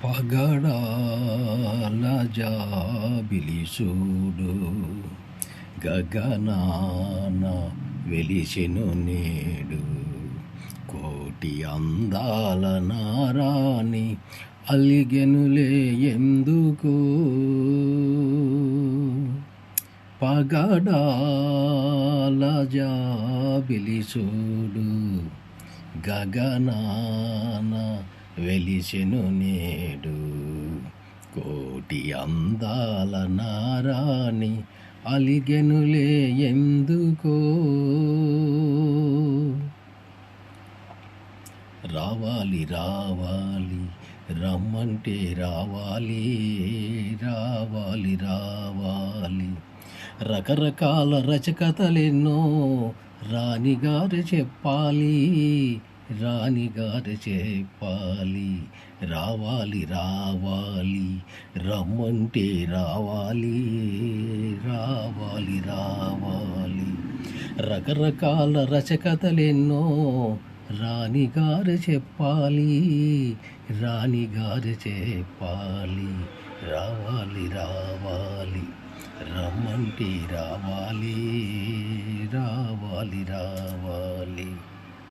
పగడాల జాబిలి చూడు గగనాన వెలిసెను నేడు కోటి అందాల నారాణి అలిగెనులే ఎందుకు పగడాల జాబిలి చూడు గగనాన వెలిసెను నేడు కోటి అందాల నారాణి అలిగెనులే ఎందుకో రావాలి రావాలి రమ్మంటే రావాలి రావాలి రావాలి రకరకాల రచకథలెన్నో రాణిగారు చెప్పాలి రాణిగారు చెప్పాలి రావాలి రావాలి రమ్మంటే రావాలి రావాలి రావాలి రకరకాల రచకథలెన్నో రాణిగారు చెప్పాలి రాణిగారు చెప్పాలి రావాలి రావాలి రమ్మంటే రావాలి రావాలి రావాలి